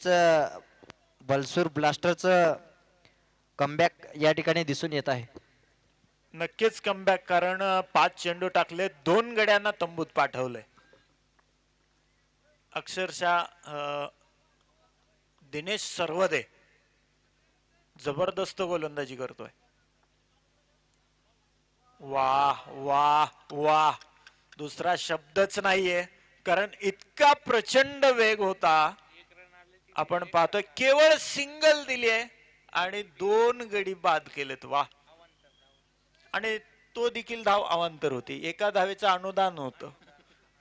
नक्कीच बलसूर ब्लास्टरचं कमबॅक या ठिकाणी दिसून येत आहे. नक्कीच कमबॅक, कारण 5 चेंडू टाकले, 2 गड्यांना तंबूत पाठवलंय. अक्षरशः दिनेश सर्वदे जबरदस्त गोलंदाजी करतोय. वाह वाह वाह, दुसरा शब्दच नाहीये, कारण इतका प्रचंड वेग होता. आपण पाहतोय केवळ सिंगल दिली आहे आणि 2 गडी बाद केलेत. वाह, आणि तो देखील धाव अवांतर होती. एका धावेचं अनुदान होतं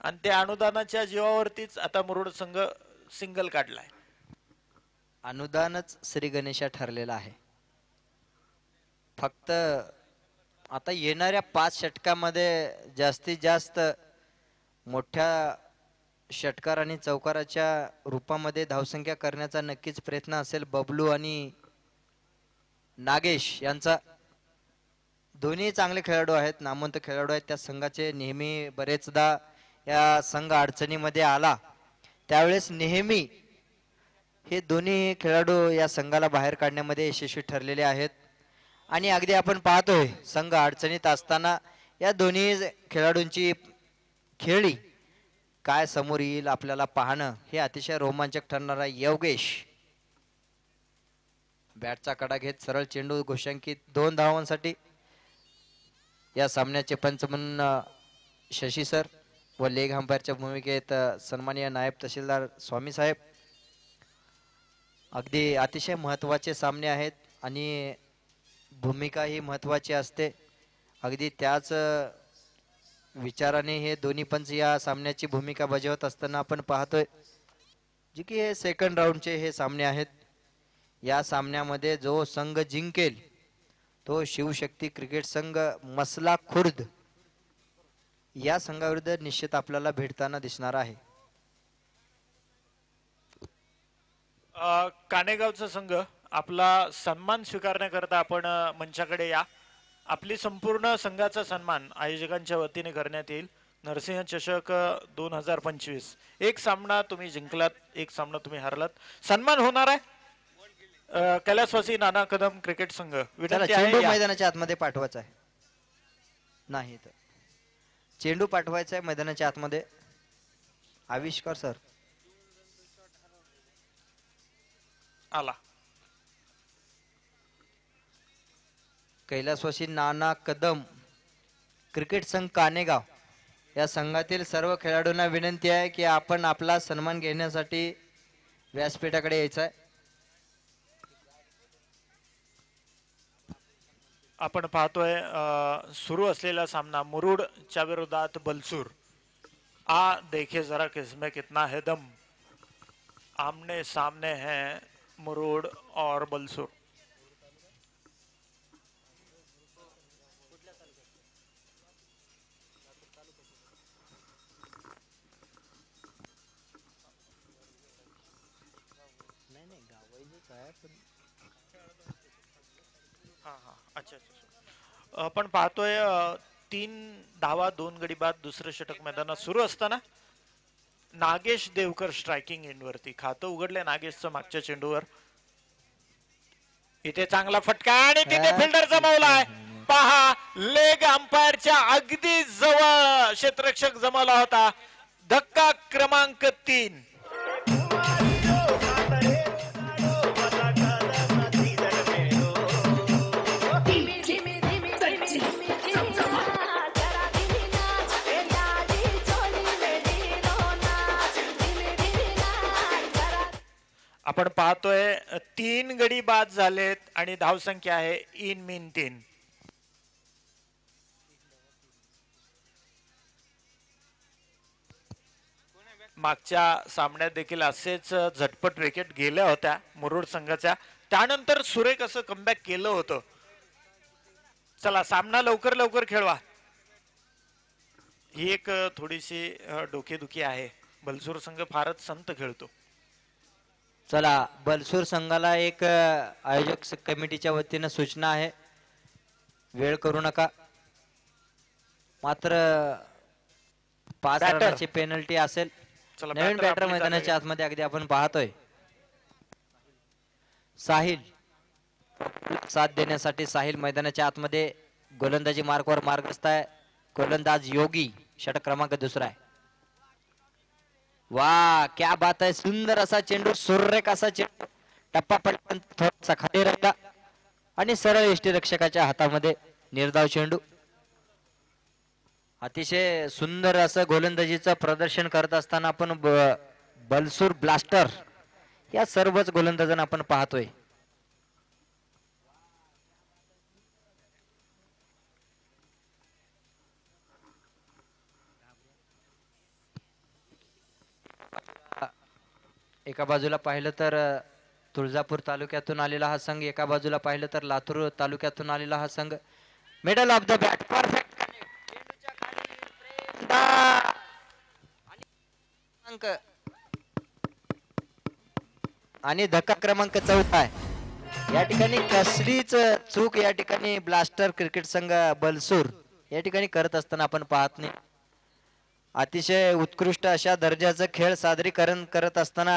आणि त्या अनुदानाच्या जीवावरतीच आता मुरुड संघ सिंगल काढलाय. अनुदानच श्री गणेशा ठरलेला आहे. फक्त आता येणाऱ्या 5 षटकामध्ये जास्तीत जास्त मोठ्या षटकार आणि चौकाराच्या रूपामध्ये धावसंख्या करण्याचा नक्कीच प्रयत्न असेल बबलू आणि नागेश यांचा. दोन्ही चांगले खेळाडू आहेत, नामवंत खेळाडू आहेत त्या संघाचे. नेहमी बरेचदा या संघ अडचणीमध्ये आला त्यावेळेस नेहमी हे दोन्ही खेळाडू या संघाला बाहेर काढण्यामध्ये यशस्वी ठरलेले आहेत. आणि अगदी आपण पाहतोय संघ अडचणीत असताना या दोन्ही खेळाडूंची खेळी काय समोर येईल आपल्याला पाहणं हे अतिशय रोमांचक ठरणार आहे. योगेश बॅटचा कडा घेत सरळ चेंडू घोषांकित 2 धावांसाठी. या सामन्याचे पंच म्हणून शशी सर व लेग अंपायरच्या भूमिकेत सन्माननीय नायब तहसीलदार स्वामी साहेब. अगदी अतिशय महत्त्वाचे सामने आहेत आणि भूमिका ही महत्त्वाची असते. अगदी त्याच विचाराने हे दोन्ही पंच या सामन्याची भूमिका बजावत असताना आपण पाहतोय जे की हे सेकंड राऊंडचे हे सामने आहेत. या सामन्यामध्ये जो संघ जिंकेल तो शिवशक्ती क्रिकेट संघ मसला खुर्द या संघाविरुद्ध निश्चित आपल्याला भेटताना दिसणार आहे. कानेगावचा संघ आपला सन्मान स्वीकारण्याकरता आपण मंचाकडे या. आपली संपूर्ण संघाचा सन्मान आयोजकांच्या वतीने करण्यात येईल. नरसिंह चषक 2025. एक सामना तुम्ही जिंकलात, एक सामना तुम्ही हरलात. सन्मान होणार आहे. कैलासवासी नाना कदम क्रिकेट संघ विनंती चेंडू आहे मैदानाच्या आतमध्ये पाठवायचा आहे. नाही तर चेंडू पाठवायचा आहे मैदानाच्या आतमध्ये. आविष्कार सर आला. कैलासवासी नाना कदम क्रिकेट संघ कानेगाव या संघातील सर्व खेळाडूंना विनंती आहे की आपण आपला सन्मान घेण्यासाठी व्यासपीठाकडे यायचं आहे. आपण पाहतोय सुरू असलेला सामना मुरुडच्या विरोधात बलसूर. आ देखे जरा किसमें कितना है दम. आमने सामने हैं मुरुड और बलसूर. अच्छा अच्छा. आपण पाहतोय 3 धावा 2 गडी बाद दुसरं षटक मैदानात सुरू असताना नागेश देवकर स्ट्रायकिंग एंड वरती. खातं उघडलंय नागेशचं मागच्या चेंडूवर. इथे चांगला फटका आणि तिथे फिल्डर जमवलाय. पहा, लेग अंपायरच्या अगदी जवळ क्षेत्ररक्षक जमवला होता. धक्का क्रमांक 3. आपण पाहतोय 3 गडी बाद झालेत आणि धावसंख्या आहे इन मीन 3. मागच्या सामन्यात देखील असेच झटपट विकेट गेल्या होत्या मुरुड संघाच्या. त्यानंतर सुरेख असं कमबॅक केलं होतं. चला, सामना लवकर लवकर खेळवा. ही एक थोडीशी डोकेदुखी आहे. बलसूर संघ फारच संत खेळतो. चला, बलसूर संघाला एक आयोजक कमिटीच्या वतीने सूचना आहे, वेळ करू नका. मात्र 5 रनाची पेनल्टी असेल. नवीन बॅटर मैदानाच्या आतमध्ये अगदी आपण पाहतोय साहिल साथ देण्यासाठी साहिल मैदानाच्या आतमध्ये गोलंदाजी मार्कवर मार्गस्थ आहे. गोलंदाज योगी षटक क्रमांक दुसरा आहे. वा क्या बात आहे, सुंदर असा चेंडू, सुरेख असा चेंडू, टप्पा पटकन थोडासा खाली राहिला आणि सरळ यष्टीरक्षकाच्या हातामध्ये निर्धाव चेंडू. अतिशय सुंदर असं गोलंदाजीचं प्रदर्शन करत असताना आपण बलसूर ब्लास्टर या सर्वच गोलंदाजांना आपण पाहतोय. एका बाजूला पाहिलं तर तुळजापूर तालुक्यातून आलेला हा संघ, एका बाजूला पाहिलं तर लातूर तालुक्यातून आलेला हा संघ. Middle of the bat perfect आणि धक्का क्रमांक 14 आहे. या ठिकाणी कसलीच चूक या ठिकाणी ब्लास्टर क्रिकेट संघ बलसूर या ठिकाणी करत असताना आपण पाहत नाही. अतिशय उत्कृष्ट अशा दर्जाचं खेळ सादरीकरण करत असताना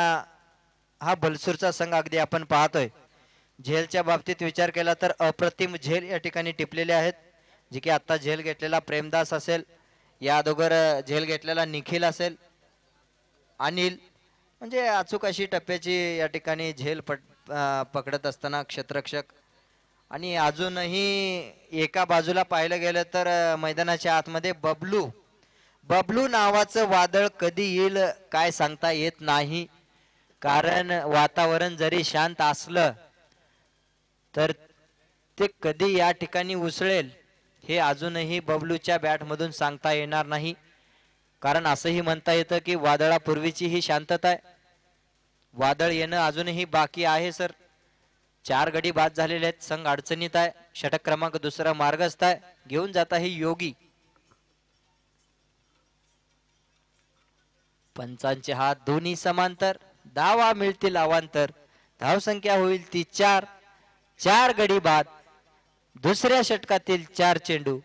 हा बलसूरचा संघ अगदी आपण पाहतोय. झेलच्या बाबतीत विचार केला तर अप्रतिम झेल या ठिकाणी टिपलेले आहेत. जे की आता झेल घेतलेला प्रेमदास असेल, या अगोदर झेल घेतलेला निखिल असेल, अनिल, म्हणजे अचूक अशी टप्प्याची या ठिकाणी झेल पकडत असताना क्षेत्ररक्षक. आणि अजूनही एका बाजूला पाहिलं गेलं तर मैदानाच्या आतमध्ये बबलू बबलू नावाचं वादळ कधी येईल काय सांगता येत नाही. कारण वातावरण जरी शांत असलं तर ते कधी या ठिकाणी उसळेल हे अजूनही बबलूच्या बॅट मधून सांगता येणार नाही. कारण असंही म्हणता येतं की वादळापूर्वीची ही शांतता आहे. वादळ येणं अजूनही बाकी आहे सर. 4 गडी बाद झालेले आहेत. संघ अडचणीत आहे. षटक क्रमांक दुसरा मार्गस्थ आहे. घेऊन जात आहे योगी. पंचांचे हात दोन्ही समांतर, धावा मिळतील अवांतर, धावसंख्या होईल ती 4. 4 गडी बाद, दुसऱ्या षटकातील 4 चेंडू.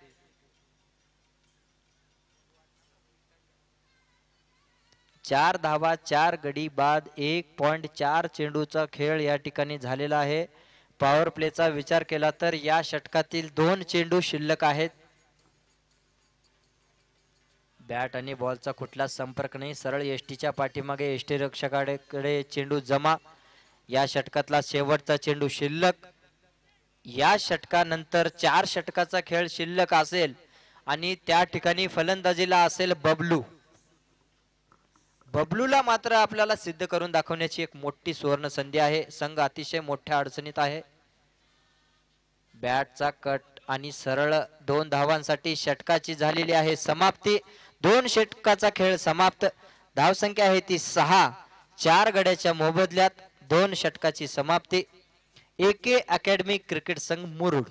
4 धावा, 4 गडी बाद, 1.4 चेंडूचा खेळ या ठिकाणी झालेला आहे. पॉवर प्लेचा विचार केला तर या षटकातील 2 चेंडू शिल्लक आहेत. बॅट आणि बॉलचा कुठलाच संपर्क नाही. सरळ एसटीच्या पाठीमागे एसटी रक्षकाकडे चेंडू जमा. या षटकातला शेवटचा चेंडू शिल्लक. या षटकानंतर 4 षटकाचा खेळ शिल्लक असेल आणि त्या ठिकाणी फलंदाजीला असेल बबलू. बबलूला मात्र आपल्याला सिद्ध करून दाखवण्याची एक मोठी सुवर्ण संधी आहे. संघ अतिशय मोठ्या अडचणीत आहे. बॅटचा कट आणि सरळ 2 धावांसाठी षटकाची झालेली आहे समाप्ती. 2 षटकाचा खेळ समाप्त. धावसंख्या आहे ती 6. 4 गड्याच्या मोबदल्यात 2 षटकाची समाप्ती. AK अकॅडमी क्रिकेट संघ मुरुड.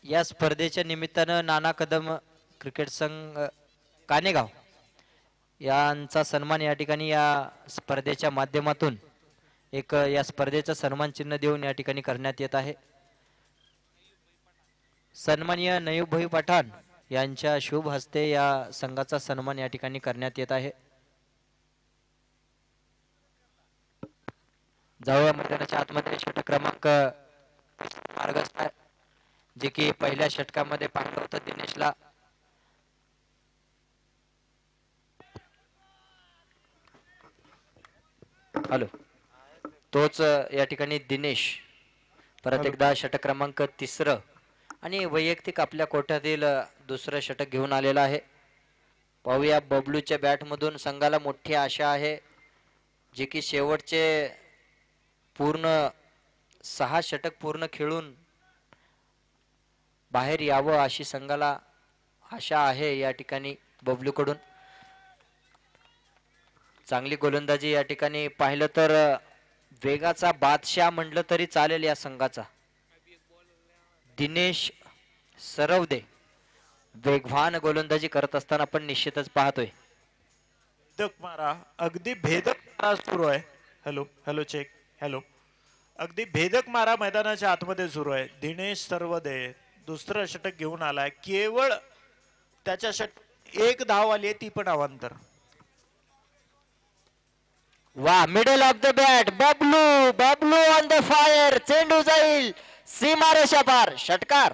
या स्पर्धेच्या निमित्तानं नाना कदम क्रिकेट संघ कानेगाव यांचा सन्मान या ठिकाणी या स्पर्धेच्या माध्यमातून एक या स्पर्धेचं सन्मान चिन्ह देऊन या ठिकाणी करण्यात येत आहे. सन्माननीय नयूब भाई पठाण यांच्या शुभ हस्ते या संघाचा सन्मान या ठिकाणी करण्यात येत आहे. जाऊया मैदानाच्या आतमध्ये षटक क्रमांक मार्गस्थ आहे. जे की पहिल्या षटकामध्ये पाहिलं होतं दिनेशला. हॅलो, तोच या ठिकाणी दिनेश परत एकदा षटक क्रमांक 3 आणि वैयक्तिक आपल्या कोट्यातील दुसरं षटक घेऊन आलेला आहे. पाहूया बबलूच्या बॅट मधून संघाला मोठी आशा आहे. जे की शेवटचे पूर्ण 6 षटक पूर्ण खेळून बाहेर यावं अशी संघाला आशा आहे या ठिकाणी बबलू कडून. चांगली गोलंदाजी या ठिकाणी पाहिलं तर वेगाचा बादशाह म्हटलं तरी चालेल या संघाचा दिनेश सरवदे वेगवान गोलंदाजी करत असताना आपण निश्चितच पाहतोय. भेदक मारा, अगदी भेदक मारा सुरू आहे. Hello hello check. हॅलो. अगदी भेदक मारा मैदानाच्या आतमध्ये सुरू आहे. दिनेश सर्वदे दुसरं षटक घेऊन आलाय. केवळ त्याच्या एक धाव आली ती पण अवांतर. वा middle of the bat Bablu Bablu on the fire चेंडू जाईल सीमारेषा पार षटकार.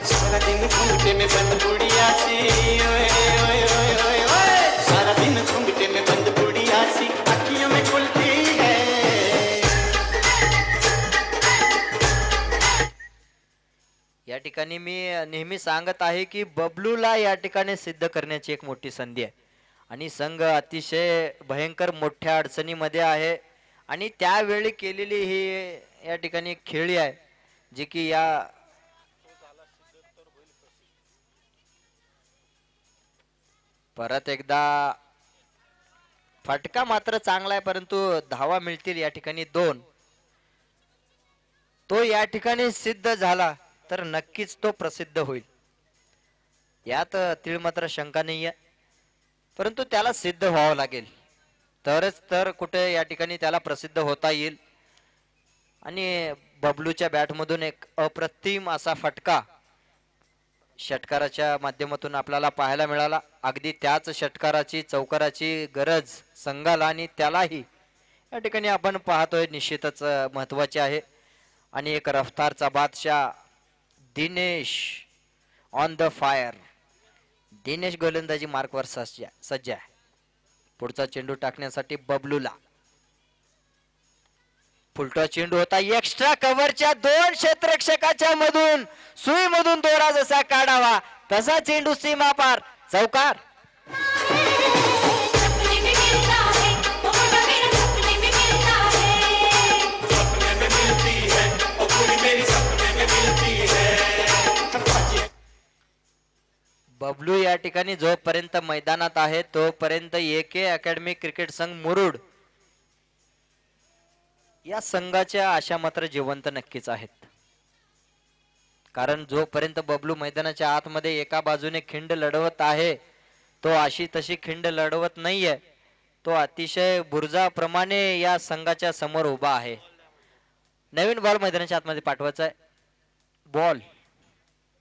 सारा दिन घूंघटे में बंद बुढ़िया सी ओए ओए ओए ओए ओए सारा दिन घूंघटे में बंद बुढ़िया सी अखियों में खुलती है. या ठिकाणी मी नेहमी सांगत आहे की बबलूला या ठिकाणी सिद्ध करण्याची एक मोठी संधी आहे आणि संघ अतिशय भयंकर मोठ्या अडचणीमध्ये आहे आणि त्यावेळी केलेली ही या ठिकाणी खेळी आहे जी की या परत एकदा फटका मात्र चांगला आहे परंतु धावा मिळतील या ठिकाणी 2. तो या ठिकाणी सिद्ध झाला तर नक्कीच तो प्रसिद्ध होईल यात तीळ मात्र शंका नाहीये परंतु त्याला सिद्ध व्हावं लागेल तरच तर कुठे या ठिकाणी त्याला प्रसिद्ध होता येईल आणि बबलूच्या बॅटमधून एक अप्रतिम असा फटका षटकाराच्या माध्यमातून आपल्याला पाहायला मिळाला. अगदी त्याच षटकाराची चौकाराची गरज संघाला आणि त्यालाही या ठिकाणी आपण पाहतोय निश्चितच महत्वाचे आहे आणि एक रफ्तारचा बादशाह Dinesh on the fire. Dinesh गोलंदाजी मार्कवर सज्ज आहे. पुढचा चेंडू टाकण्यासाठी बबलूला फुलटॉ चेंडू होता एक्स्ट्रा कव्हरच्या 2 क्षेत्ररक्षकाच्या मधून सुई मधून दोरा जसा काढावा तसा चेंडू सीमा पार चौकार. बबलू या ठिकाणी जोपर्यंत मैदानात आहे तोपर्यंत एके अकॅडमी क्रिकेट संघ मुरुड या संघाच्या आशा मात्र जिवंत नक्कीच आहेत कारण जोपर्यंत बबलू मैदानाच्या आतमध्ये एका बाजूने खिंड लढवत आहे तो अशी तशी खिंड लढवत नाहीये तो अतिशय बुर्जाप्रमाणे या संघाच्या समोर उभा आहे. नवीन बॉल मैदानाच्या आतमध्ये पाठवायचा आहे. बॉल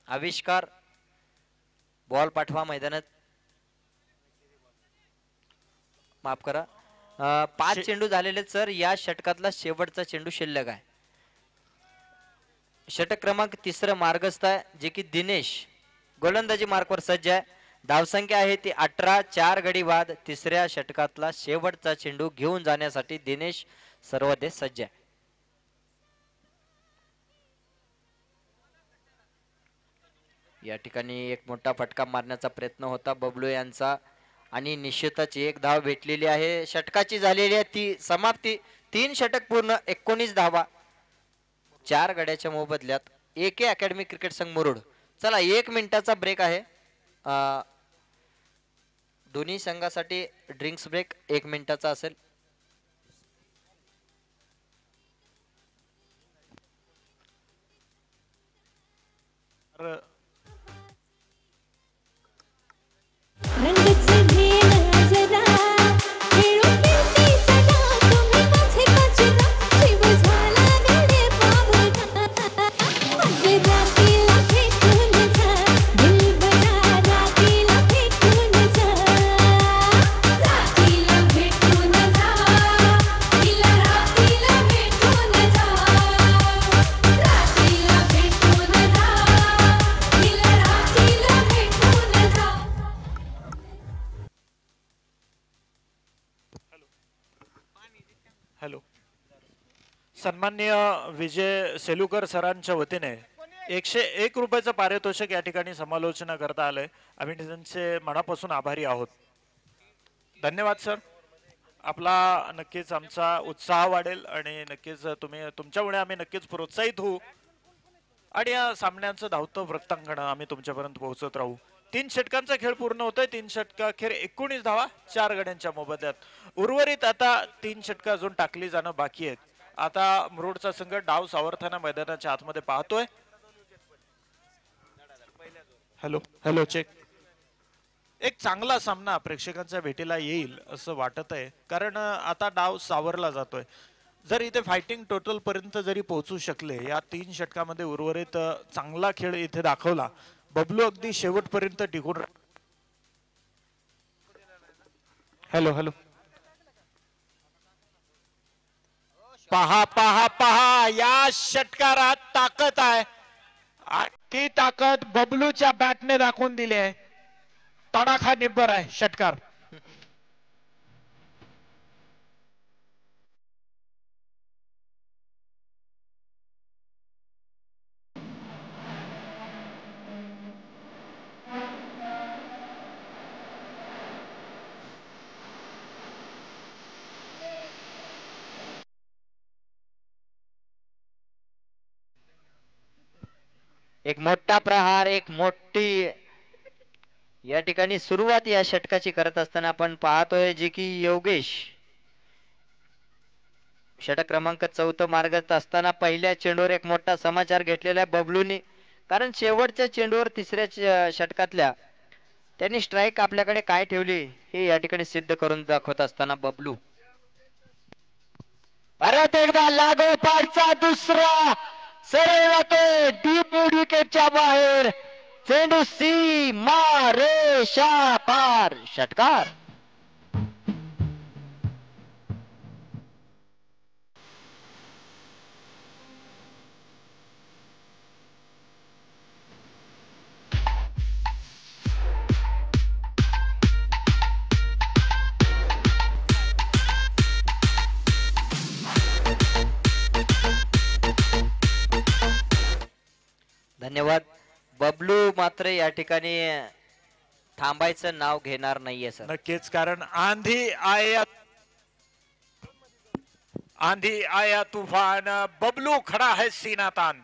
आविष्कार बॉल पाठवा मैदानात. माफ करा 5 चेंडू झालेले सर या षटकातला शेवटचा चेंडू शिल्लक आहे. षटक क्रमांक 3 मार्गस्थ आहे जे की दिनेश गोलंदाजी मार्कवर सज्ज आहे. धावसंख्या आहे ती 18. 4 गडी बाद. तिसऱ्या षटकातला शेवटचा चेंडू घेऊन जाण्यासाठी दिनेश सर्वदे सज्ज आहे. या ठिकाणी एक मोठा फटका मारण्याचा प्रयत्न होता बबलू यांचा आणि निश्चितच एक धाव भेटलेली आहे. षटकाची झालेली आहे ती समाप्ती. 3 षटक पूर्ण 19 धावा 4 गड्याच्या मोबदल्यात एके अकॅडमी क्रिकेट संघ मुरुड. चला 1 मिनिटाचा ब्रेक आहे. दोन्ही संघासाठी ड्रिंक्स ब्रेक 1 मिनिटाचा असेल. हॅलो. सन्माननीय विजय सेलुकर सरांच्या वतीने 101 रुपयाचं पारितोषिक या ठिकाणी समालोचना करता आलंय. आम्ही त्यांचे मनापासून आभारी आहोत. धन्यवाद सर. आपला नक्कीच आमचा उत्साह वाढेल आणि नक्कीच तुमच्यामुळे आम्ही नक्कीच प्रोत्साहित होऊ आणि या सामन्यांचं धावतं वृत्तांकन आम्ही तुमच्यापर्यंत पोहोचत राहू. 3 षटकांचा खेळ पूर्ण होतोय. 3 षटकाखेर 19 धावा 4 गड्यांच्या मोबदल्यात. उर्वरित आता 3 षटकं अजून टाकली जाणं बाकी आहेत. आता मुरुडचा संघ डाव सावरताना मैदानाच्या आतमध्ये पाहतोय. Hello hello check. एक चांगला सामना प्रेक्षकांच्या भेटीला येईल असं वाटत आहे, कारण आता डाव सावरला जातोय. जर इथे फायटिंग टोटल पर्यंत जरी पोहोचू शकले या 3 षटकामध्ये, उर्वरित चांगला खेळ इथे दाखवला, बबलू अगदी शेवटपर्यंत टिकून. Hello hello. पहा पहा पहा, या षटकारात ताकद आहे. ती ताकद बबलूच्या बॅटने दाखवून दिली आहे. तडाखा निब्बर आहे षटकार. एक मोठा प्रहार, एक मोठी या ठिकाणी सुरुवात या षटकाची करत असताना आपण पाहतोय, जे की योगेश षटक क्रमांक 14 मार्गात असताना पहिल्या चेंडूवर एक मोठा समाचार घेतलेला आहे बबलूनी. कारण शेवटच्या चेंडूवर तिसऱ्या षटकातल्या त्यांनी स्ट्राईक आपल्याकडे काय ठेवली हे या ठिकाणी सिद्ध करून दाखवत असताना बबलू. परत एकदा लागोपाठचा दुसरा सरळ जातोय डीप मिड विकेटच्या बाहेर. चेंडू सीमा रेषा पार, षटकार. धन्यवाद. बबलू मात्र या ठिकाणी थांबायचं नाव घेणार नाहीये सर. नक्कीच, कारण आंधी आया तूफान, बबलू खडा है सीना तान.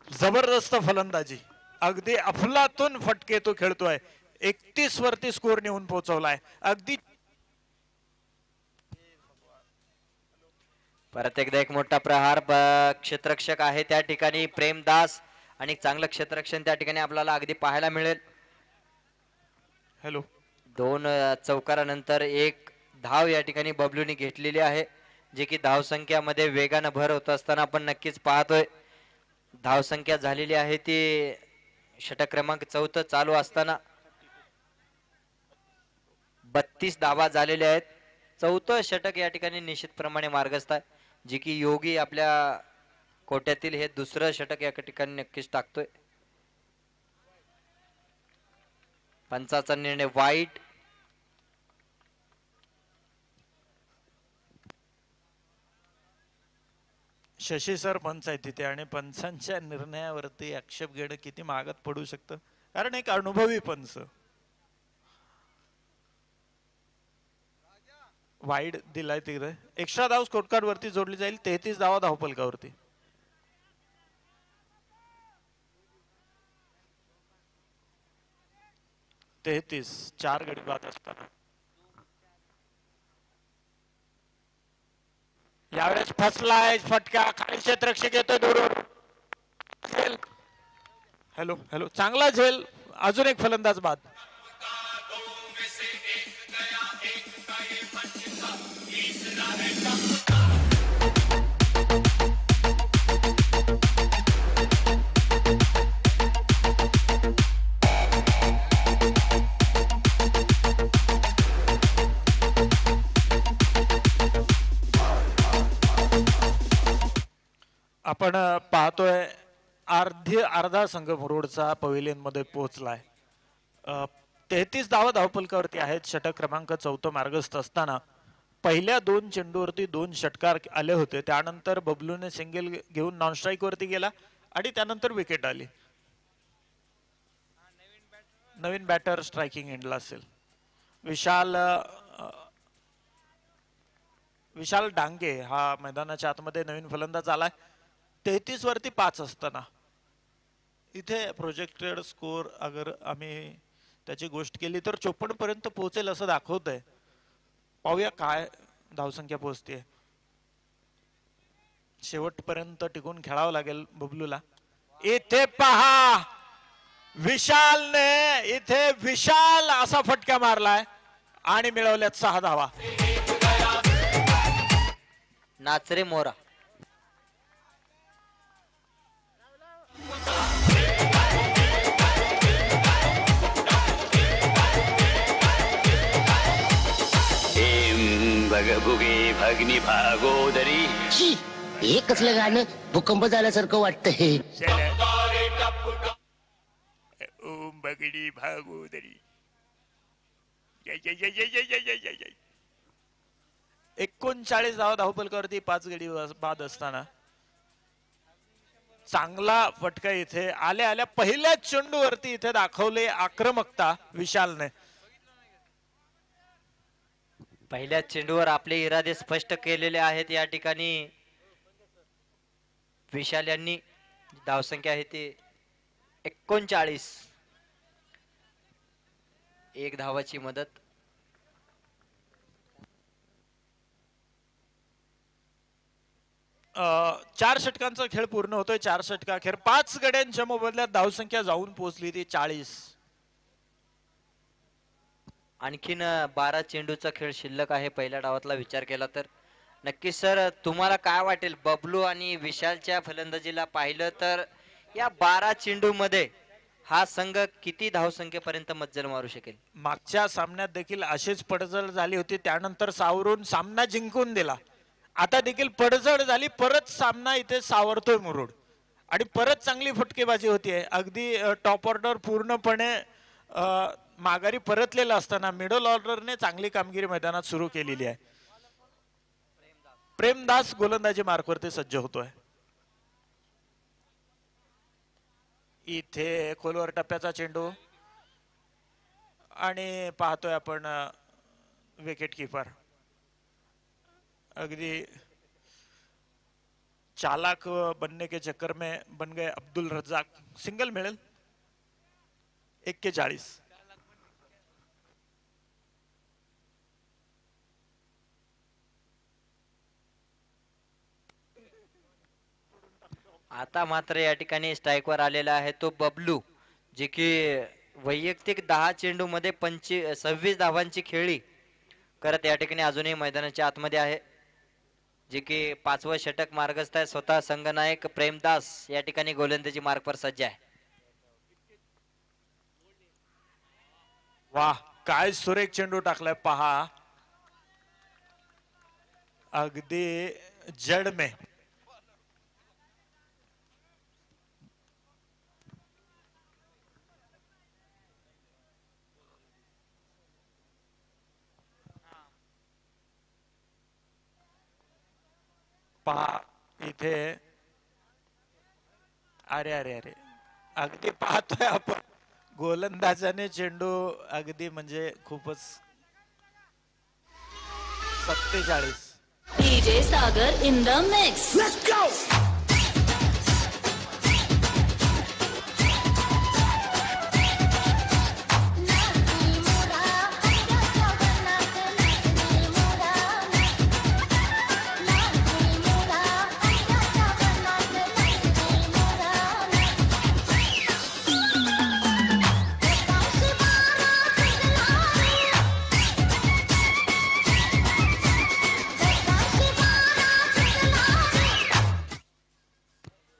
जबरदस्त फलंदाजी, अगदी अफलातून फटके तो खेळतोय. 31 वरती स्कोर नेऊन पोहोचवलाय. अगदी परत एकदा एक मोठा प्रहार. क्षेत्ररक्षक आहे त्या ठिकाणी प्रेमदास, आणि चांगलं क्षेत्ररक्षण त्या ठिकाणी आपल्याला अगदी पाहायला मिळेल. हॅलो. 2 चौकारानंतर एक धाव या ठिकाणी बबलूनी घेतलेली आहे, जे की धावसंख्यामध्ये वेगानं भर होत असताना आपण नक्कीच पाहतोय. धावसंख्या झालेली आहे ती षटक क्रमांक 14 चालू असताना 32 धावा झालेल्या आहेत. 4थं षटक या ठिकाणी निश्चितप्रमाणे मार्गस्थ आहे, जे की योगी आपल्या कोट्यातील हे दुसरं षटक या ठिकाणी नक्कीच टाकतोय. पंचाचा निर्णय वाईट. शशी सर पंच आहे तिथे, आणि पंचांच्या निर्णयावरती आक्षेप घेणं किती मागात पडू शकतं, कारण एक अनुभवी पंच. वाईड दिलाय तिकडे. एक्स्ट्रा धाव स्कोरकार्ड वरती जोडली जाईल. 33 धावा धावफलकावरती. तेहतीस 4 गडी बाद असताना यावेळेस फसलाय फटका. खाली क्षेत्ररक्षक येतोय दूरवर. Hello hello. चांगला झेल. अजून एक फलंदाज बाद. आपण पाहतोय अर्धा संघ मुरुडचा पवेलियन मध्ये पोहोचलाय. 33 धावा धावफलकावरती आहेत. षटक क्रमांक 14 मार्गस्थ असताना पहिल्या 2 चेंडूवरती 2 षटकार आले होते. त्यानंतर बबलूने सिंगल घेऊन नॉन स्ट्राईक वरती गेला, आणि त्यानंतर विकेट आली. नवीन बॅटर स्ट्रायकिंग एंडला असेल. विशाल डांगे हा मैदानाच्या आतमध्ये नवीन फलंदाज आलाय. 33 वरती 5 असताना इथे प्रोजेक्टेड स्कोर अगर आम्ही त्याची गोष्ट केली तर 54 पर्यंत पोहोचेल असं दाखवतंय. पाहूया काय धावसंख्या पोहोचते. शेवटपर्यंत टिकून खेळावं लागेल बबलूला. इथे पहा विशालने इथे विशाल असा फटका मारलाय आणि मिळवल्यात 6 धावा. नाचरे मोरा. भगभुगे भगनी भागोदरी. शी, हे कसलं गाणं भूकंप झाल्यासारखं वाटतंय. ओम भगनी भागोदरी. 39 धावा धावपलकावरती 5 गडी बाद असताना चांगला फटका इथे आल्या आल्या पहिल्या चेंडूवरती इथे दाखवले आक्रमकता विशालने. पहिल्या चेंडूवर आपले इरादे स्पष्ट केलेले आहेत. या ठिकाणी विशाल यांनी धावसंख्या आहे ती 39. 1 धावाची मदत. चार षटकांचा खेळ पूर्ण होतोय. 4 षटका अखेर 5 गड्यांच्या मोबदल्यात धावसंख्या जाऊन पोहोचली ती 40. आणखीन 12 चेंडूचा खेळ शिल्लक आहे पहिल्या डावातला विचार केला तर. नक्कीच सर, तुम्हाला काय वाटेल बबलू आणि विशालच्या फलंदाजीला पाहिलं तर या 12 चेंडू मध्ये हा संघ किती धावसंख्येपर्यंत मज्जल मारू शकेल? मागच्या सामन्यात देखील अशीच पडझड झाली होती, त्यानंतर सावरून सामना जिंकून दिला. आता देखील पडझड झाली, परत सामना इथे सावरतोय मुरुड आणि परत चांगली फटकेबाजी होतीये. अगदी टॉप ऑर्डर पूर्णपणे माघारी परतलेला असताना मिडल ऑर्डरने चांगली कामगिरी मैदानात सुरू केलेली आहे. प्रेमदास गोलंदाजी मार्कवरती सज्ज होतोय. इथे खोलवर टप्प्याचा चेंडू आणि पाहतोय आपण विकेट कीपर अगदी चालाक बनने के चक्कर में बन गए अब्दुल रज्जाक. सिंगल मिळेल. 41. आता मात्र या ठिकाणी स्ट्राईकवर आलेला आहे तो बबलू, जे की वैयक्तिक 10 चेंडू मध्ये 26 धावांची खेळी करत या ठिकाणी अजूनही मैदानाच्या आतमध्ये आहे. जे की 5वं षटक मार्गस्थ आहे. स्वतः संघनायक प्रेमदास या ठिकाणी गोलंदाजी मार्कवर सज्ज आहे. वाह, काय सुरेख चेंडू टाकलाय पहा. अगदी जड में पहा इथे. अरे अरे अरे अगदी पाहतोय आपण गोलंदाजाने चेंडू अगदी म्हणजे खूपच. 47. DJ Sagar in the mix. Let's go.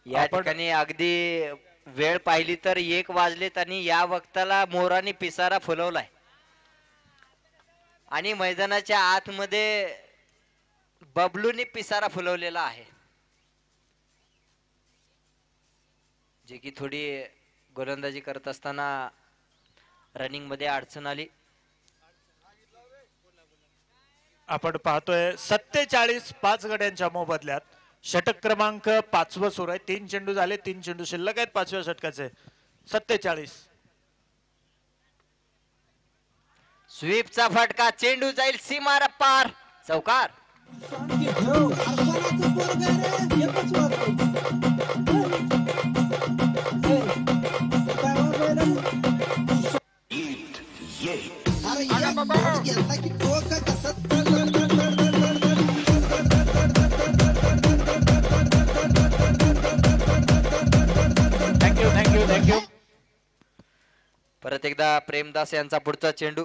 या ठिकाणी अगदी वेळ पाहिली तर 1 वाजलेत आणि या वक्ताला मोराने पिसारा फुलवलाय आणि मैदानाच्या आतमध्ये बबलूने पिसारा फुलवलेला आहे, जे की थोडी गोलंदाजी करत असताना रनिंग मध्ये अडचण आली. आपण पाहतोय 47 5 गड्यांच्या मोबदल्यात. षटक क्रमांक 5 सुरू आहे. 3 चेंडू झाले, 3 चेंडू शिल्लक आहेत 5व्या षटकाचे. 47. स्वीपचा फटका, चेंडू जाईल सीमार पार, चौकार. Thank you thank you thank you. परत एकदा प्रेमदास यांचा पुढचा चेंडू.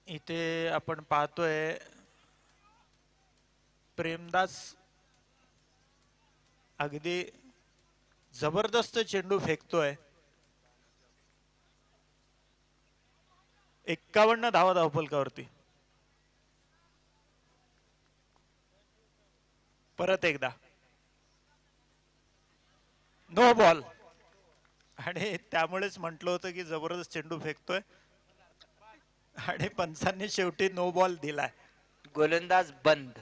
इथे आपण पाहतोय प्रेमदास अगदी जबरदस्त चेंडू फेकतोय. 51 धावा धावफलकावरती. परत एकदा नो बॉल. आणि त्यामुळेच म्हटलं होतं की जबरदस्त चेंडू फेकतोय आणि पंचांनी शेवटी नो बॉल दिलाय. गोलंदाज बंद.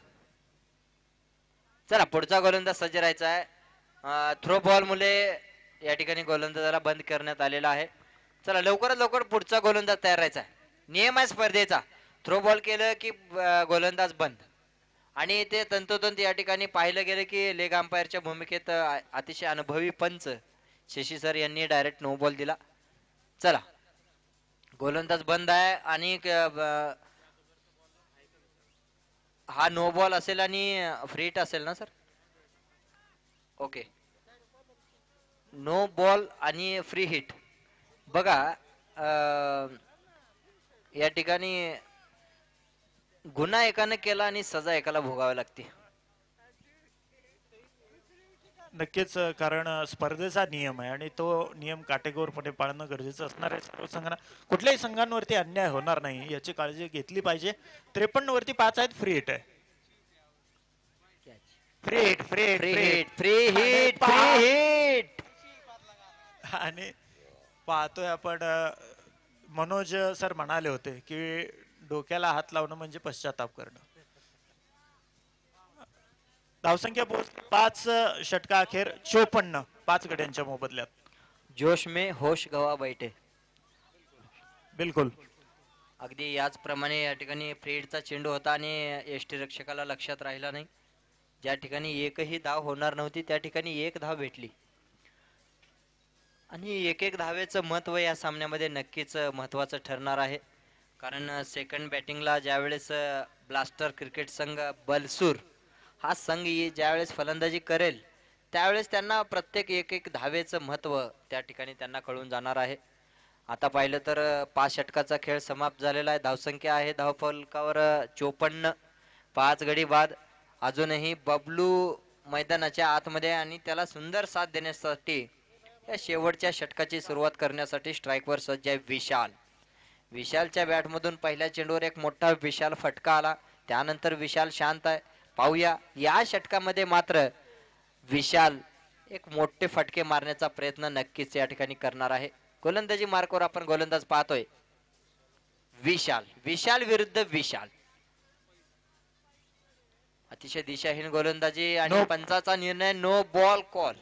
चला पुढचा गोलंदाज सज्ज राहायचा आहे. थ्रो बॉल मुले या ठिकाणी गोलंदाजाला बंद करण्यात आलेला आहे. चला लवकरात लवकर पुढचा गोलंदाज तयार राहायचा आहे. नियम आहे स्पर्धेचा, थ्रो बॉल केलं की गोलंदाज बंद. आणि ते तंतोतंत या ठिकाणी पाहिलं गेलं की लेग अंपायरच्या भूमिकेत अतिशय अनुभवी पंच शशी सर यांनी डायरेक्ट नो बॉल दिला. चला गोलंदाज बंद आहे आणि हा नो बॉल असेल आणि फ्री हिट असेल ना सर. ओके नो बॉल आणि फ्री हिट. बघा या ठिकाणी गुन्हा एकाने केला आणि सजा एकाला भोगावी लागते. नक्कीच, कारण स्पर्धेचा नियम आहे आणि तो नियम काटेकोरपणे पाळणं गरजेचं असणार आहे. सर्व संघांना कुठल्याही संघांवरती अन्याय होणार नाही याची काळजी घेतली पाहिजे. 53 वरती 5 आहेत. फ्री हिट आहे. Free hit free hit free free hit free hit free hit. आणि पाहतोय आपण मनोज सर म्हणाले होते की डोक्याला हात लावणं म्हणजे पश्चाताप करणं. धावसंख्या 5 षटका अखेर 54 5 गड्यांच्या मोबदल्यात. जोश में होश गवा बैठे. बिलकुल. अगदी याचप्रमाणे या ठिकाणी फ्री हिटचा चेंडू होता आणि यष्टीरक्षकाला लक्षात राहिला नाही. ज्या ठिकाणी एकही धाव होणार नव्हती त्या ठिकाणी एक धाव भेटली. आणि एक एक धावेचं महत्व या सामन्यामध्ये नक्कीच महत्वाचं ठरणार आहे. कारण सेकंड बॅटिंगला ज्यावेळेस ब्लास्टर क्रिकेट संघ बलसूर हा संघ ज्यावेळेस फलंदाजी करेल त्यावेळेस त्यांना प्रत्येक एक एक धावेचं महत्व त्या ठिकाणी त्यांना कळून जाणार आहे. आता पाहिलं तर 5 षटकाचा खेळ समाप्त झालेला आहे. धावसंख्या आहे धावफलकावर 54. 5 गडी बाद. अजूनही बबलू मैदानाच्या आतमध्ये आणि त्याला सुंदर साथ देण्यासाठी या शेवटच्या षटकाची सुरुवात करण्यासाठी स्ट्राईकवर सज्ज आहे विशाल. विशालच्या बॅटमधून पहिल्या चेंडूवर एक मोठा विशाल फटका आला. त्यानंतर विशाल शांत आहे. पाहूया या षटकामध्ये मात्र विशाल एक मोठे फटके मारण्याचा प्रयत्न नक्कीच या ठिकाणी करणार आहे. गोलंदाजी मार्कवर आपण गोलंदाज पाहतोय विशाल. विशाल विरुद्ध विशाल. अतिशय दिशाहीन गोलंदाजी आणि पंचाचा निर्णय no ball call.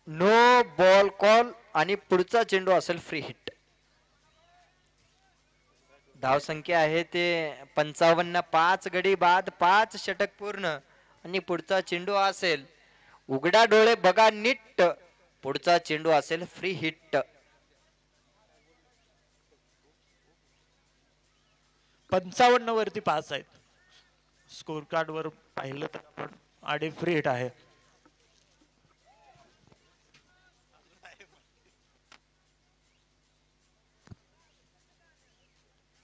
No ball call आणि पुढचा चेंडू असेल फ्री हिट. धावसंख्या आहे ते 55. 5 गडी बाद. 5 षटक पूर्ण आणि पुढचा चेंडू असेल उघडा डोळे बघा नीट. पुढचा चेंडू असेल फ्री हिट. 55 वरती 5 आहेत. स्कोर कार्ड वर पाहिलं तर आपण आडी फ्री हिट आहे.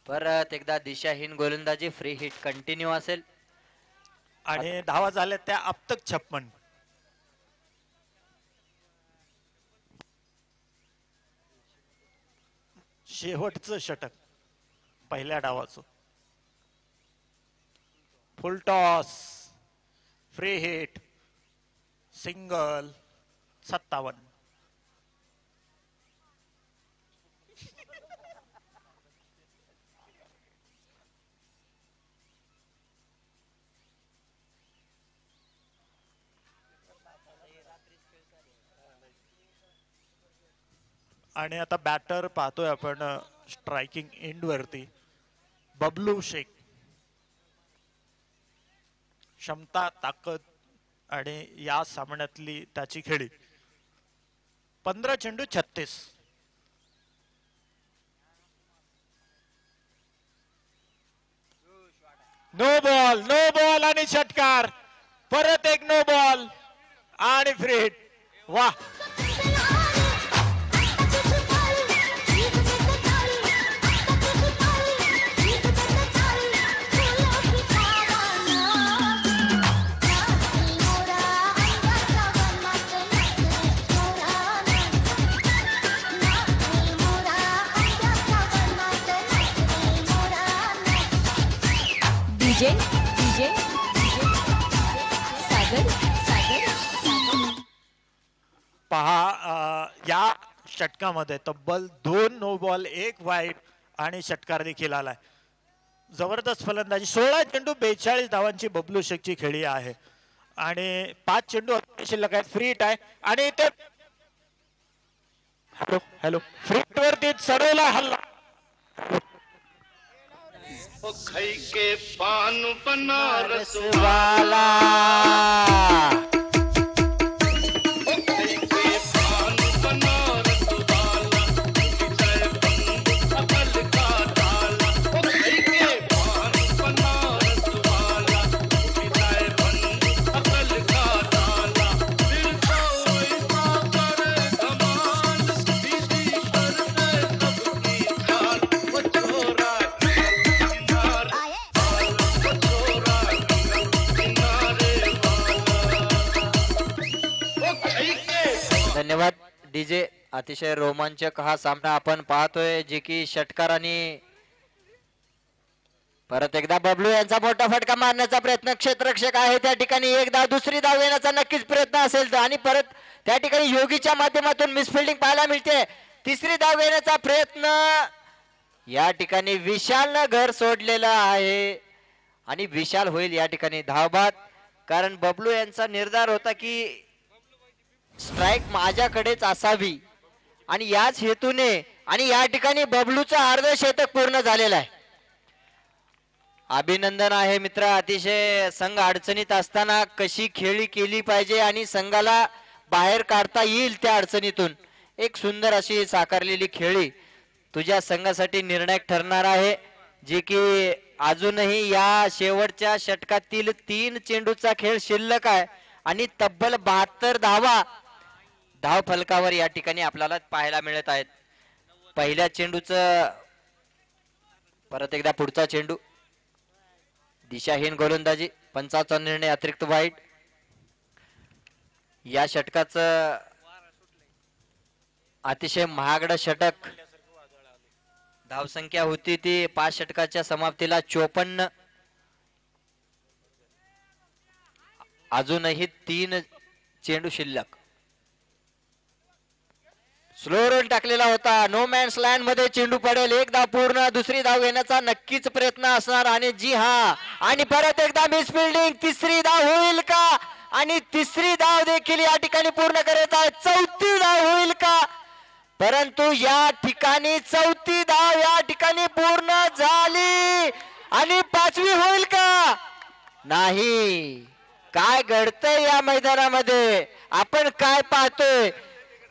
परत एकदा दिशाहीन गोलंदाजी. फ्री हिट कंटिन्यू असेल आणि धावा झाल्या त्या अब तक 56. शेवटचं षटक पहिल्या डावाचं. Full toss free hit single 57. आणि आता बॅटर पाहतोय आपण स्ट्रायकिंग एंड वरती बबलू शेख. क्षमता, ताकद आणि या सामन्यातली त्याची खेळी. 15 चेंडू 36. नो बॉल आणि षटकार. परत एक नो बॉल आणि फ्री हिट. वा, DJ DJ DJ Sagar Sagar पहा या षटकामध्ये तब्बल 2 नो बॉल 1 वाईट आणि षटकार देखील आलाय. जबरदस्त फलंदाजी. 16 चेंडू 42 धावांची बबलू शेखची खेळी आहे आणि 5 चेंडू शिल्लक आहेत. फ्री हिट आहे आणि ते हॅलो हॅलो फ्री हिट वरती चढवला हल्ला. ओ खई के पान बनारस वाला ओ खई के पान बनारस वाला विजय बंधु अकल का ताला. ओ खई के पान बनारस वाला विजय बंधु अकल का ताला. दिल तो ऐसा करे धमाल दीदी कर दे सबकी चाल. ओ छोरा धन्यवाद डीजे. अतिशय रोमांचक हा सामना आपण पाहतोय, जे की षटकार आणि परत एकदा बबलू यांचा मोठा फटका मारण्याचा प्रयत्न. क्षेत्ररक्षक आहे त्या ठिकाणी. एक धाव, दुसरी धाव येण्याचा नक्कीच प्रयत्न असेल आणि परत त्या ठिकाणी योगीच्या माध्यमातून मिसफिल्डिंग पाहायला मिळते. तिसरी धाव येण्याचा प्रयत्न. या ठिकाणी विशालनं घर सोडलेलं आहे आणि विशाल होईल या ठिकाणी धावबाद, कारण बबलू यांचा निर्धार होता की स्ट्राईक माझ्याकडेच असावी आणि याच हेतूने आणि या ठिकाणी बबलूचं अर्धशतक पूर्ण झालेलं आहे. अभिनंदन आहे मित्र. अतिशय संघ अडचणीत असताना कशी खेळी केली पाहिजे आणि संघाला बाहेर काढता येईल त्या अडचणीतून एक सुंदर अशी साकारलेली खेळी तुझ्या संघासाठी निर्णायक ठरणार आहे, जे की अजूनही या शेवटच्या षटकातील 3 चेंडूचा खेळ शिल्लक आहे आणि तब्बल 72 धावा धाव फलकावर या ठिकाणी आपल्याला पाहायला मिळत आहेत. पहिल्या चेंडूचं परत एकदा पुढचा चेंडू. दिशाहीन गोलंदाजी. पंचाचा निर्णय अतिरिक्त वाईट. या षटकाचं अतिशय महागडं षटक. धावसंख्या होती ती 5 षटकाच्या समाप्तीला 54. अजूनही 3 चेंडू शिल्लक. स्लो रोल टाकलेला होता. नो मॅन्स लँड मध्ये चेंडू पडेल. एक धाव पूर्ण. दुसरी धाव घेण्याचा नक्कीच प्रयत्न असणार आणि जी हा आणि परत एकदा मिस फिल्डिंग. तिसरी धाव होईल का? आणि तिसरी धाव देखील या ठिकाणी पूर्ण करायचा आहे. चौथी धाव होईल का? परंतु या ठिकाणी चौथी धाव या ठिकाणी पूर्ण झाली आणि 5वी होईल का? नाही. काय घडतंय या मैदानामध्ये आपण काय पाहतोय?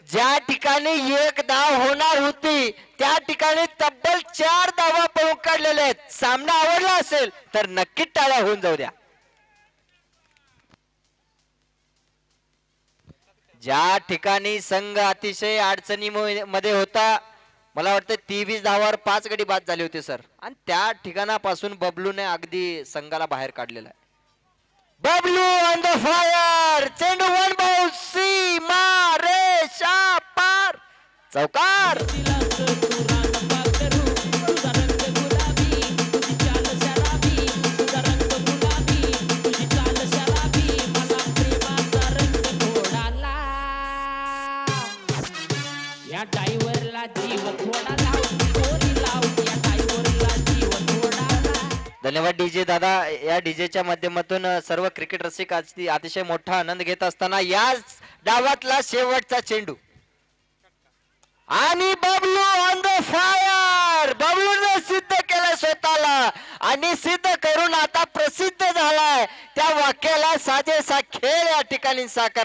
ज्या ठिकाणी 1 धाव होणार होती त्या ठिकाणी तब्बल 4 धावा पळून काढलेल्या आहेत. सामना आवडला असेल तर नक्कीच टाळ्या होऊन जाऊ द्या. ज्या ठिकाणी संघ अतिशय अडचणी मध्ये होता, मला वाटतं 23 धावावर 5 गडी बाद झाले होते सर, आणि त्या ठिकाणापासून बबलूने अगदी संघाला बाहेर काढलेला आहे. Bablu on the fire. चेंडू 1 बाउंस. सीमा रेषा पार. चौकार. धन्यवाद डीजे दादा. या डीजेच्या माध्यमातून सर्व क्रिकेट रसिक अतिशय मोठा आनंद घेत असताना या डावातला शेवटचा चेंडू आणि बबलू ऑन द फायर. बबलूने सिद्ध केलं स्वतःला आणि सिद्ध करून आता प्रसिद्ध झालाय. त्या वाक्याला साजेसा खेळ या ठिकाणी साकारला.